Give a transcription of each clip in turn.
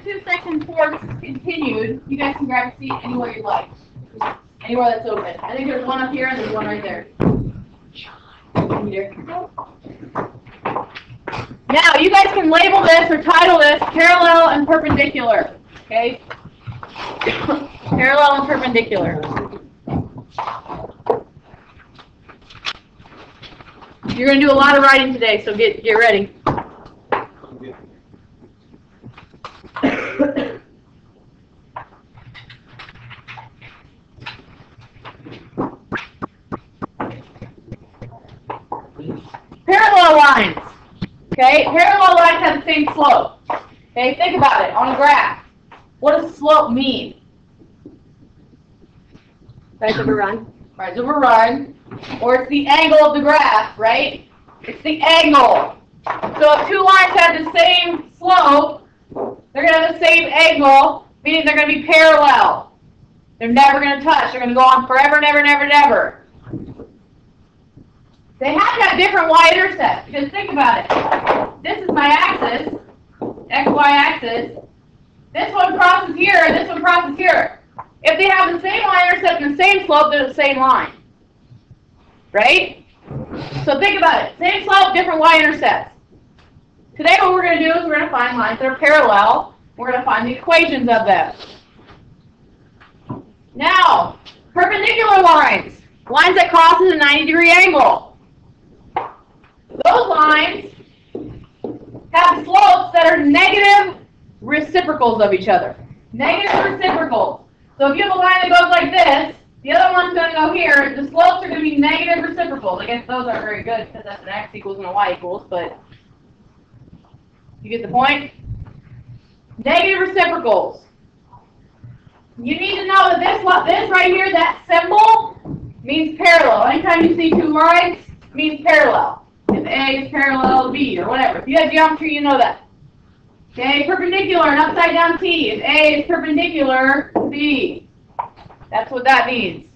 Two section 4 continued. You guys can grab a seat anywhere you like. Anywhere that's open. I think there's one up here and there's one right there. Now, you guys can label this or title this parallel and perpendicular. Okay? Parallel and perpendicular. You're going to do a lot of writing today, so get ready. Parallel lines. Okay, parallel lines have the same slope. Okay, think about it on a graph. What does slope mean? Rise over run. Rise over run. Or it's the angle of the graph, right? It's the angle. So if two lines have the same slope, they're going to have the same angle, meaning they're going to be parallel. They're never going to touch. They're going to go on forever, never, never, never. They have to have different y-intercepts, because think about it. This is my axis, xy axis. This one crosses here, and this one crosses here. If they have the same y-intercept and the same slope, they're the same line. Right? So think about it. Same slope, different y-intercepts. Today what we're going to do is we're going to find lines that are parallel. We're going to find the equations of them. Now, perpendicular lines. Lines that cross at a 90-degree angle. Those lines have slopes that are negative reciprocals of each other. Negative reciprocals. So if you have a line that goes like this, the other one's going to go here, the slopes are going to be negative reciprocals. I guess those aren't very good because that's an x equals and a y equals, but you get the point? Negative reciprocals. You need to know that this right here, that symbol, means parallel. Anytime you see two lines, it means parallel. If A is parallel to B or whatever. If you have geometry, you know that. Okay, perpendicular and upside down T. If A is perpendicular to B. That's what that means.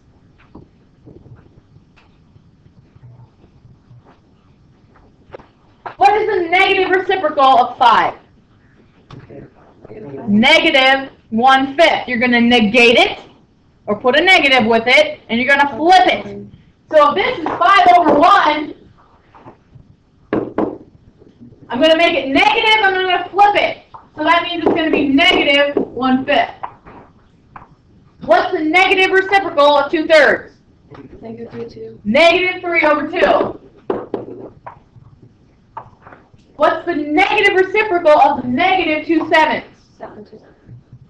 What is the negative reciprocal of 5? Negative 1/5. You're going to negate it or put a negative with it, and you're going to flip it. So if this is 5 over 1, I'm going to make it negative, I'm going to flip it. So that means it's going to be negative 1/5. What's the negative reciprocal of 2/3? Negative 3 2. Negative 3 over 2. What's the negative reciprocal of negative 2/7? 7 2 7.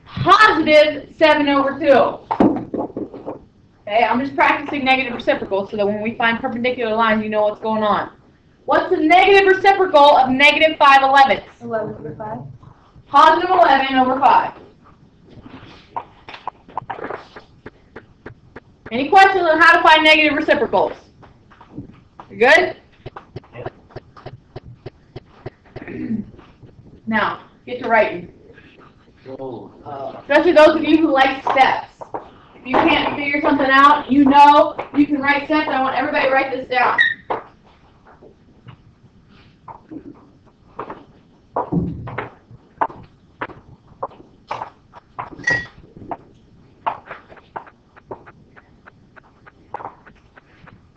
Positive 7 over 2. Okay, I'm just practicing negative reciprocals so that when we find perpendicular lines, you know what's going on. What's the negative reciprocal of negative 5/11? 11 over 5. Positive 11 over 5. Any questions on how to find negative reciprocals? You good? Now, get to writing. Especially those of you who like steps. If you can't figure something out, you know you can write steps. I want everybody to write this down.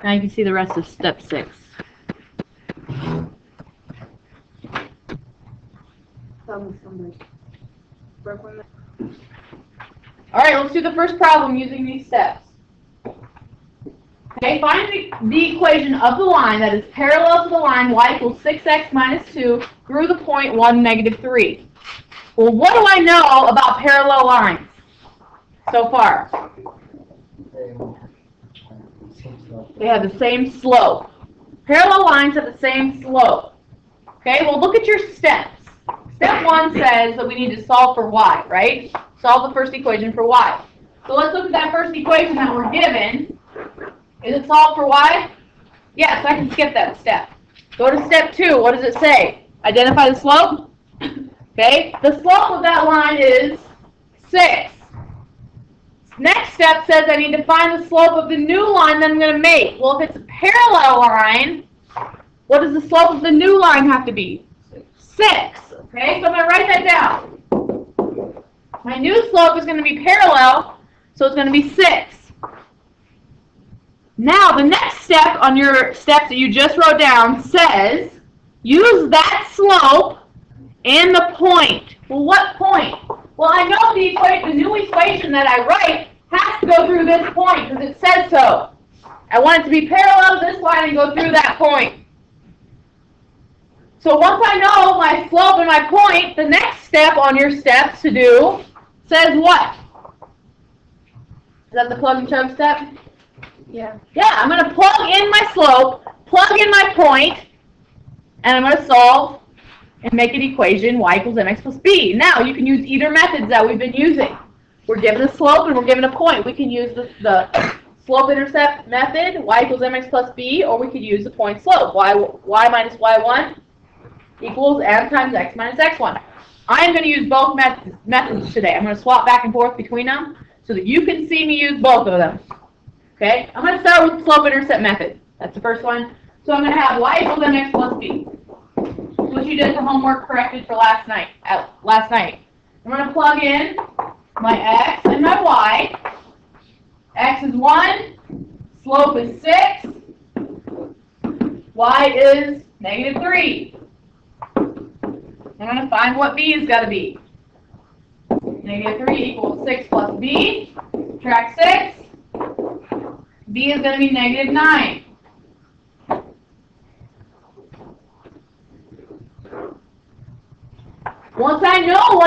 Now you can see the rest of step 6. Alright, let's do the first problem using these steps. Okay, find the equation of the line that is parallel to the line y equals 6x minus 2 through the point 1, negative 3. Well, what do I know about parallel lines so far? They have the same slope. Parallel lines have the same slope. Okay, well look at your steps. Step 1 says that we need to solve for y, right? Solve the first equation for y. So let's look at that first equation that we're given. Is it solved for y? Yes, I can skip that step. Go to step 2. What does it say? Identify the slope. Okay, the slope of that line is 6. Next step says I need to find the slope of the new line that I'm going to make. Well, if it's a parallel line, what does the slope of the new line have to be? 6. Okay, so I'm going to write that down. My new slope is going to be parallel, so it's going to be 6. Now, the next step on your steps that you just wrote down says, use that slope and the point. Well, what point? Well, I know the new equation that I write has to go through this point because it says so. I want it to be parallel to this line and go through that point. So once I know my slope and my point, the next step on your steps to do says what? Is that the plug and chug step? Yeah. Yeah, I'm going to plug in my slope, plug in my point, and I'm going to solve and make an equation y equals mx plus b. Now, you can use either methods that we've been using. We're given a slope and we're given a point. We can use the slope-intercept method, y equals mx plus b, or we could use the point slope, y minus y1 equals m times x minus x1. I'm going to use both methods today. I'm going to swap back and forth between them so that you can see me use both of them. Okay? I'm going to start with the slope-intercept method. That's the first one. So I'm going to have y equals mx plus b. What you did for homework corrected for last night. I'm going to plug in my x and my y. X is 1, slope is 6, y is negative 3. I'm going to find what b is got to be. Negative 3 equals 6 plus b. Subtract 6. B is going to be negative 9. Once I know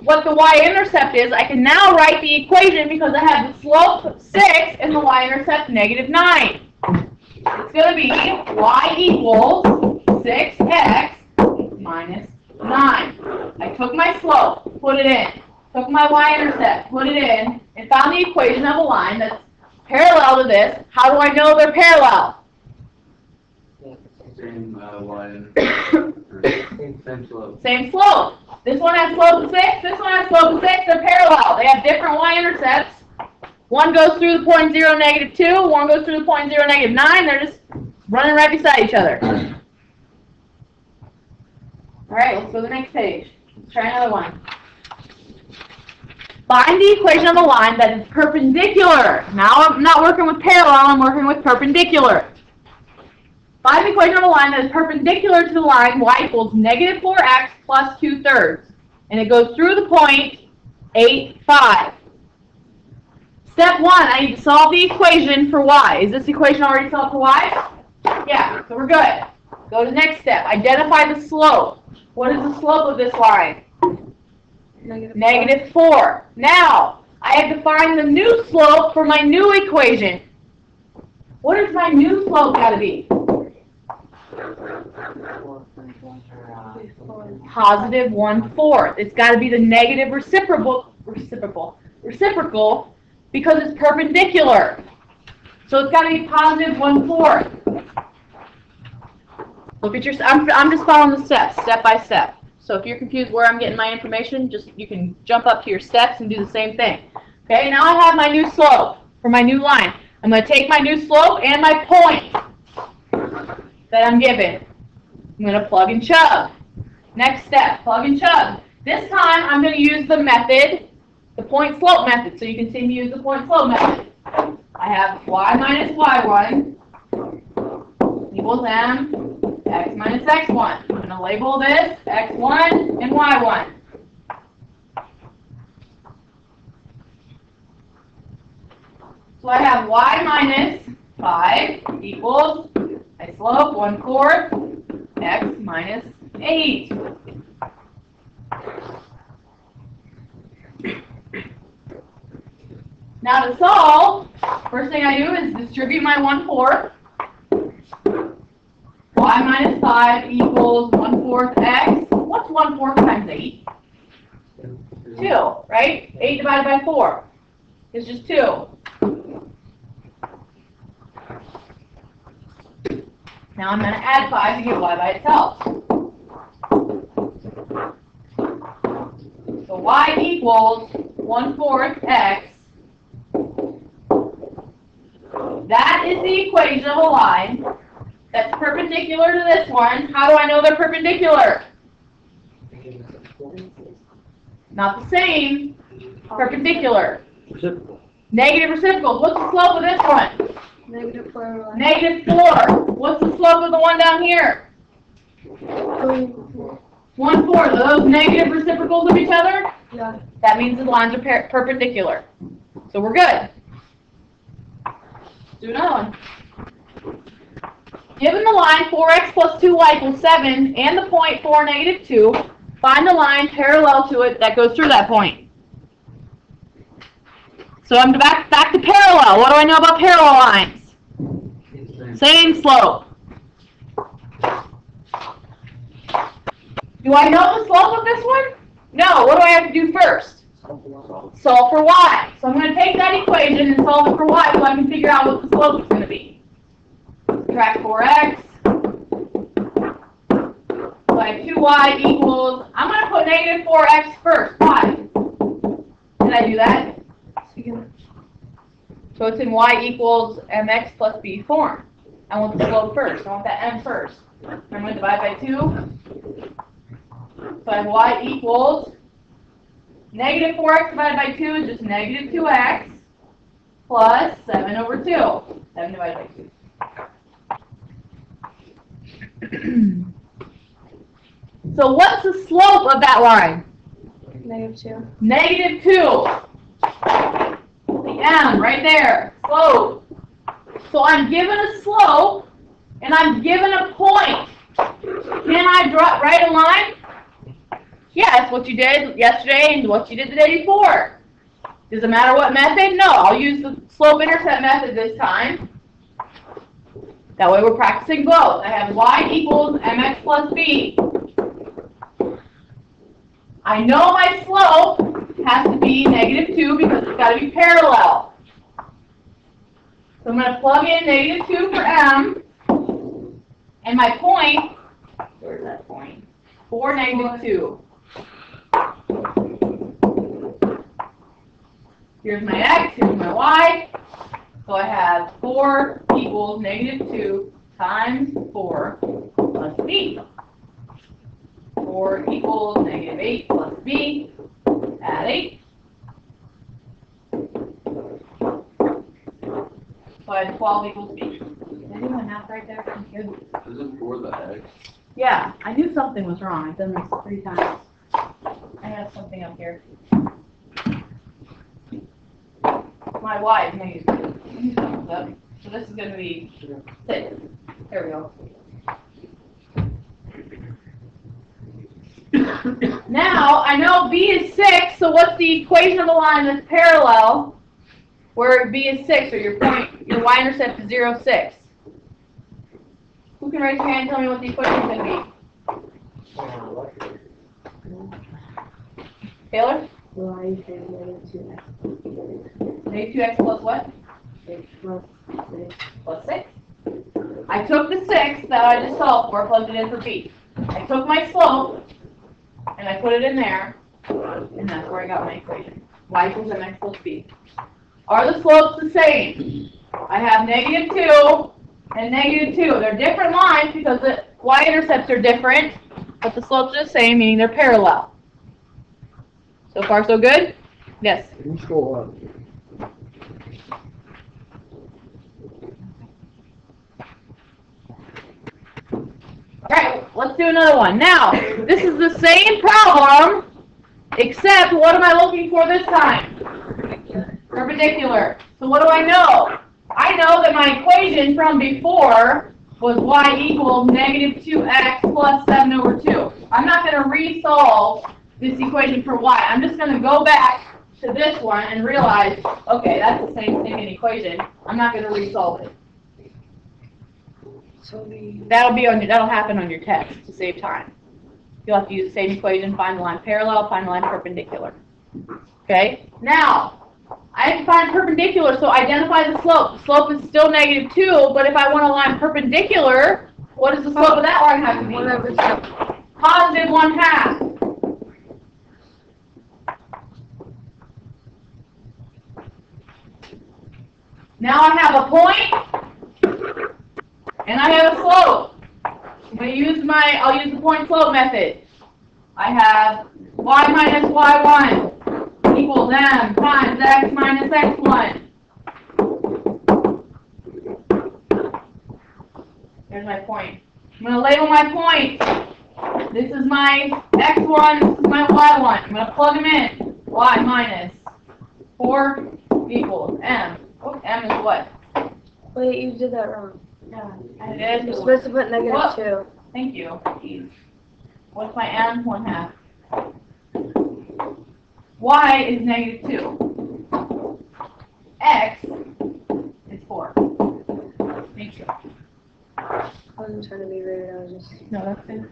what the y-intercept is, I can now write the equation because I have the slope 6 and the y-intercept negative 9. It's going to be y equals 6x minus 9. I took my slope, put it in. Took my y-intercept, put it in, and found the equation of a line that's parallel to this. How do I know they're parallel? Same line. Same slope. Same slope. This one has slope of 6, this one has slope of 6, they're parallel. They have different y-intercepts. One goes through the point 0, negative 2, one goes through the point 0, negative 9. They're just running right beside each other. Alright, let's go to the next page. Let's try another one. Find the equation of a line that is perpendicular. Now I'm not working with parallel, I'm working with perpendicular. Find the equation of a line that is perpendicular to the line y equals negative 4x plus 2/3. And it goes through the point 8, 5. Step 1, I need to solve the equation for y. Is this equation already solved for y? Yeah, so we're good. Go to the next step. Identify the slope. What is the slope of this line? Negative 4. Now, I have to find the new slope for my new equation. What is my new slope got to be? Positive 1/4. It's got to be the negative reciprocal because it's perpendicular. So it's got to be positive 1/4. Look at your. I'm just following the steps, step by step. So if you're confused where I'm getting my information, you can jump up to your steps and do the same thing. Okay, now I have my new slope for my new line. I'm going to take my new slope and my point that I'm given. I'm going to plug and chug. Next step, plug and chug. This time I'm going to use the method, the point slope method. So you can see me use the point slope method. I have y minus y1 equals m x minus x1. I'm going to label this x1 and y1. So I have y minus 5 equals my slope 1/4 x minus 8. Now to solve, first thing I do is distribute my 1/4. Y minus 5 equals 1/4 x. What's 1/4 times 8? 2, right? 8 divided by 4 is just 2. Now I'm going to add 5 to get y by itself. So y equals 1/4 x. That is the equation of a line that's perpendicular to this one. How do I know they're perpendicular? Not the same. Perpendicular. Reciprocal. Negative reciprocals. What's the slope of this one? Negative 4 over 1. Negative 4. What's the slope of the one down here? 1/4. Are those negative reciprocals of each other? Yeah. That means the lines are perpendicular. So we're good. Let's do another one. Given the line 4x plus 2y equals 7 and the point 4, negative 2, find the line parallel to it that goes through that point. So I'm back to parallel. What do I know about parallel lines? Same slope. Do I know the slope of this one? No. What do I have to do first? Solve for y. So I'm going to take that equation and solve it for y so I can figure out what the slope is going to be. Subtract 4x by 2y equals, I'm going to put negative 4x first. Why? Did I do that? So it's in y equals mx plus b form. I want the slope first. I want that m first. I'm going to divide by 2. So I have y equals negative 4x divided by 2 is just negative 2x plus 7 over 2. 7 divided by 2. So what's the slope of that line? Negative 2. Negative 2. The m right there. Slope. So I'm given a slope and I'm given a point. Can I write a line? Yes, what you did yesterday and what you did the day before. Does it matter what method? No, I'll use the slope-intercept method this time. That way we're practicing both. I have y equals mx plus b. I know my slope has to be negative 2 because it's got to be parallel. So I'm going to plug in negative 2 for m. And my point, where's that point? 4, negative 2. Here's my x, here's my y. So I have 4 equals negative 2 times 4 plus b. 4 equals negative 8 plus b. Add 8. So I have 12 equals b. Did I do my math right there? Isn't 4 the x? Yeah, I knew something was wrong. I've done this 3 times. I have something up here. My y is negative 2. So this is going to be 6. There we go. Now, I know b is 6, so what's the equation of the line that's parallel where b is 6, or your point, your y-intercept is 0, 6? Who can raise your hand and tell me what the equation is going to be? Taylor? Y is negative 2x. Negative 2x plus what? 6 plus 6. Plus 6. I took the 6 that I just solved for, plugged it in for b. I took my slope, and I put it in there, and that's where I got my equation. Y equals mx plus b. Are the slopes the same? I have negative 2 and negative 2. They're different lines because the y-intercepts are different, but the slopes are the same, meaning they're parallel. So far, so good? Yes? Let's go on. Alright, let's do another one. Now, this is the same problem, except what am I looking for this time? Perpendicular. So what do I know? I know that my equation from before was y equals negative 2x plus 7 over 2. I'm not going to resolve this equation for y. I'm just going to go back to this one and realize, okay, that's the same thing in equation. I'm not going to resolve it. So That'll happen on your test to save time. You'll have to use the same equation, find the line parallel, find the line perpendicular. Okay? Now, I have to find perpendicular, so identify the slope. The slope is still negative 2, but if I want a line perpendicular, what does the slope of that line have to be? Positive 1/2. Now I have a point, and I have a slope. I'll use the point slope method. I have y minus y1 equals equals m times x minus x1. There's my point. I'm going to label my point. This is my x1, this is my y1. I'm going to plug them in. Y minus 4 equals m. Oh, m is what? Wait, you did that wrong. Yeah, I did. You're supposed to put negative Whoop. 2. Thank you. Jeez. What's my m? 1/2. Y is negative 2. X is 4. Make sure. I wasn't trying to be rude, I was just... No, that's good.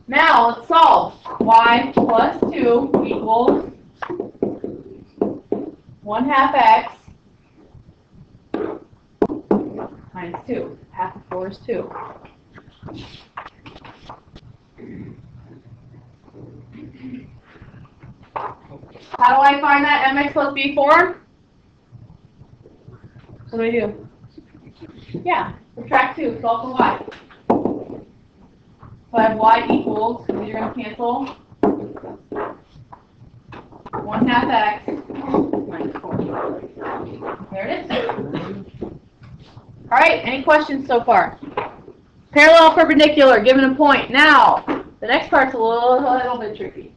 Now let's solve. Y plus 2 equals 1/2 x minus 2. Half of 4 is 2. How do I find that mx plus b form? What do? Yeah, subtract 2, solve for y. So I have y equals, because you're going to cancel, 1/2 x minus 4. There it is. All right, any questions so far? Parallel, perpendicular, given a point. Now, the next part's a little bit tricky.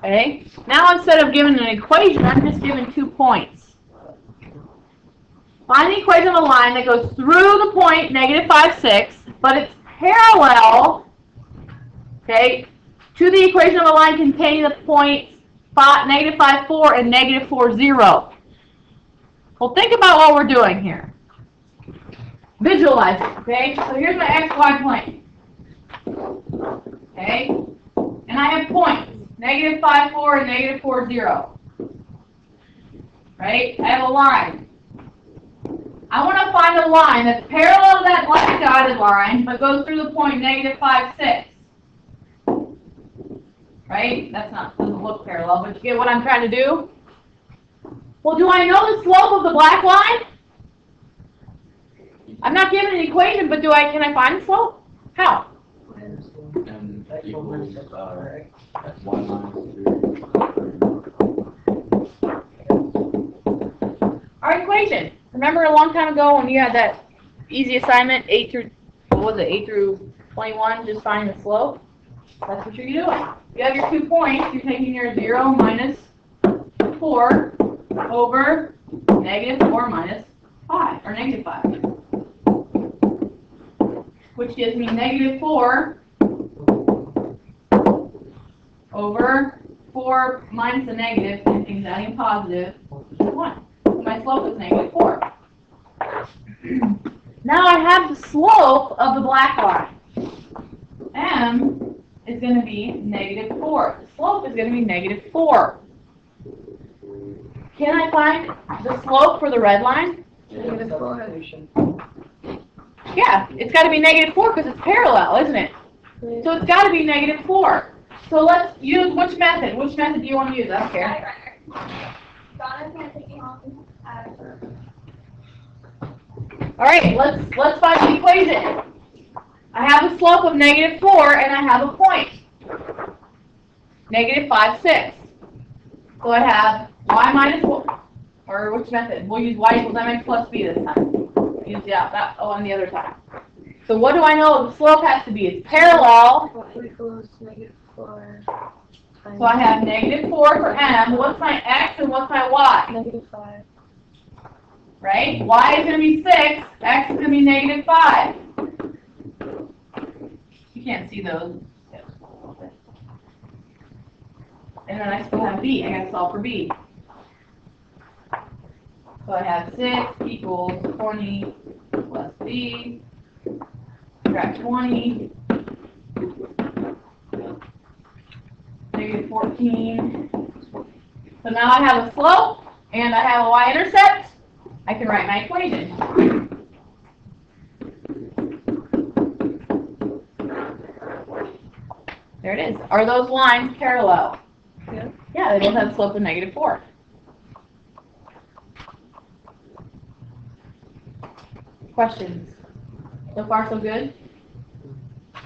Okay, now instead of giving an equation, I'm just giving 2 points. Find the equation of a line that goes through the point negative 5, 6, but it's parallel, okay, to the equation of a line containing the points negative 5, 4 and negative 4, 0. Well, think about what we're doing here. Visualize it, okay? So here's my xy plane. Okay? And I have points, negative 5, 4 and negative 4, 0. Right? I have a line. I want to find a line that's parallel to that black dotted line, but goes through the point negative 5, 6. Right? Doesn't look parallel, but you get what I'm trying to do? Well, do I know the slope of the black line? I'm not given an equation, but can I find the slope? How? M equals y minus 3. Our equation. Remember a long time ago when you had that easy assignment, 8 through 21, just find the slope? That's what you're doing. You have your 2 points. You're taking your 0 minus 4 over negative 4 minus 5, or negative 5. Which gives me negative 4 over 4 minus a negative, and things adding positive, 1. My slope is negative 4. Now I have the slope of the black line. M is going to be negative 4. The slope is going to be negative 4. Can I find the slope for the red line? Negative 4. Yeah, it's got to be negative 4 because it's parallel, isn't it? So it's got to be negative 4. So let's use which method? Which method do you want to use? I don't care. Donna's gonna take you home. All right, let's find the equation. I have a slope of negative 4 and I have a point. Negative 5, 6. So I have y minus 4, or which method? We'll use y equals mx plus b this time. Use on the other side. So what do I know the slope has to be? It's parallel. Y equals negative 4. So I have negative 4 for m. What's my x and what's my y? Negative 5. Right? Y is going to be 6. X is going to be negative 5. You can't see those. And then I still have b. I got to solve for b. So I have 6 equals 20 plus b. Subtract 20. Negative 14. So now I have a slope and I have a y-intercept. I can write my equation. There it is. Are those lines parallel? Yeah. Yeah, they both have a slope of negative 4. Questions? So far, so good?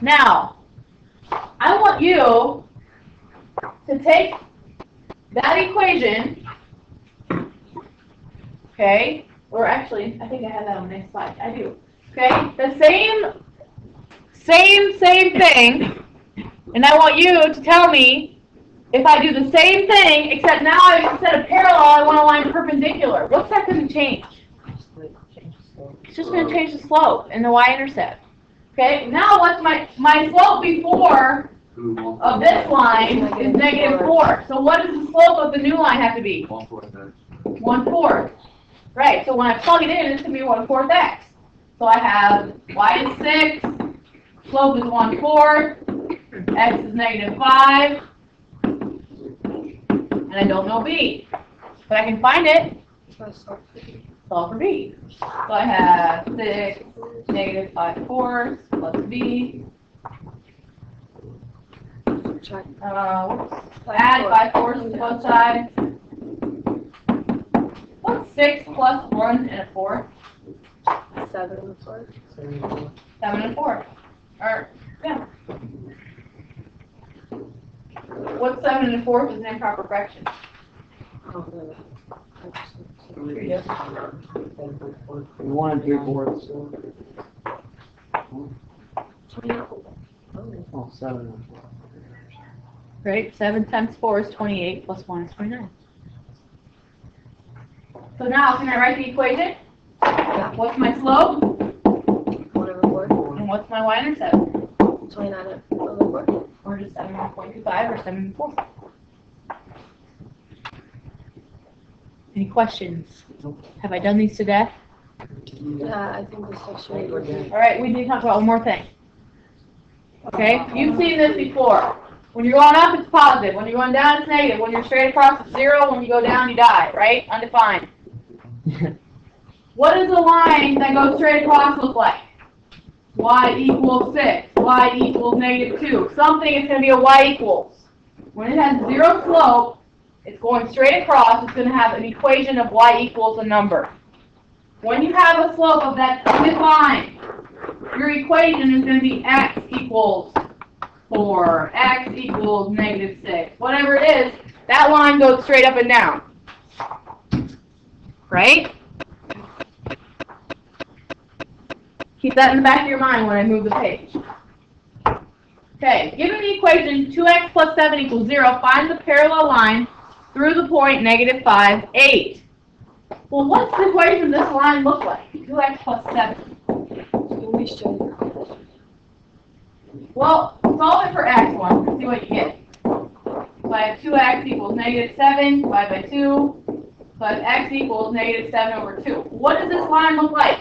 Now, I want you to take that equation, okay, or actually, I think I have that on the next slide. I do. Okay, the same thing, and I want you to tell me if I do the same thing, except now instead of parallel, I want a line perpendicular. What's that going to change? It's just going to change the slope in the y-intercept. Okay, now what's my slope before of this line is -4. So what does the slope of the new line have to be? 1/4. Right, so when I plug it in, it's going to be 1/4 x. So I have y is 6, slope is 1/4, x is -5, and I don't know b. But I can find it. Solve for b. So I have 6, -5/4 plus b. Add 5/4 to both sides. What's 6 plus 1 1/4? 7 1/4. 7 1/4. Or, yeah. What's 7 1/4 is an improper fraction? Oh, no. 1 3/4. Oh, 7. Right? 7 times 4 is 28, plus 1 is 29. So now, can I write the equation? What's my slope? 1/4. And what's my y-intercept? 29/4. Or just 7.25 or 7 4. Any questions? Have I done these to death? Yeah, I think this section. All right, we need to talk about one more thing. Okay, you've seen this before. When you're going up, it's positive. When you're going down, it's negative. When you're straight across, it's 0. When you go down, you die, right? Undefined. What does the line that goes straight across look like? Y equals 6. Y equals -2. Something is going to be a y equals. When it has 0 slope, it's going straight across. It's going to have an equation of y equals a number. When you have a slope of that undefined, your equation is going to be x equals 4, x equals -6. Whatever it is, that line goes straight up and down. Right? Keep that in the back of your mind when I move the page. Okay, given the equation 2x plus 7 equals 0, find the parallel line through the point -5, 8. Well, what's the equation of this line look like? 2x plus 7. Well, solve it for x once and see what you get. So I have 2x equals -7 divided by 2, so I have x equals -7/2. What does this line look like?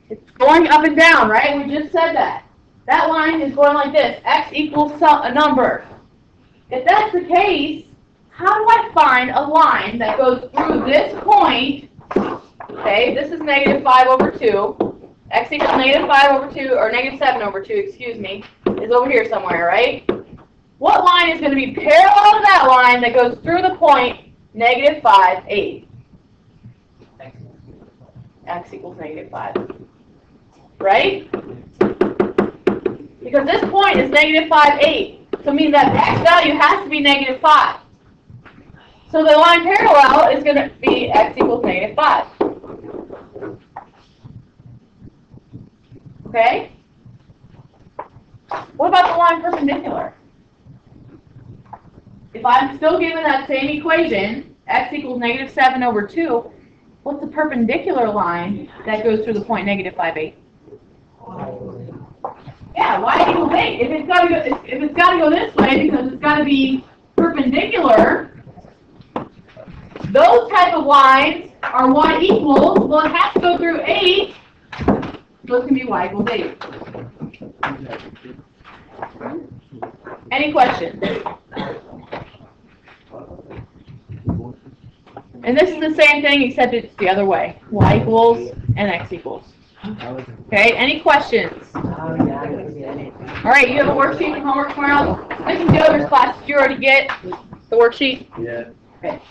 It's going up and down, right? We just said that. That line is going like this. X equals a number. If that's the case, how do I find a line that goes through this point? Okay, this is -5/2. X equals -5/2, or -7/2, excuse me, is over here somewhere, right? What line is going to be parallel to that line that goes through the point -5, 8? X equals -5. Right? Because this point is -5, 8. So it means that the x value has to be -5. So the line parallel is going to be x equals -5. Okay? What about the line perpendicular? If I'm still given that same equation, x equals -7/2, what's the perpendicular line that goes through the point -5, 8? Yeah, y equals 8. If it's got to go this way because it's got to be perpendicular, those type of lines are y equals. Well, it has to go through 8, so it's going to be y equals 8. Any questions? And this is the same thing except it's the other way. Y equals and x equals. Okay, any questions? All right, you have a worksheet and homework tomorrow. This is the other class. Did you already get the worksheet? Yeah. Okay.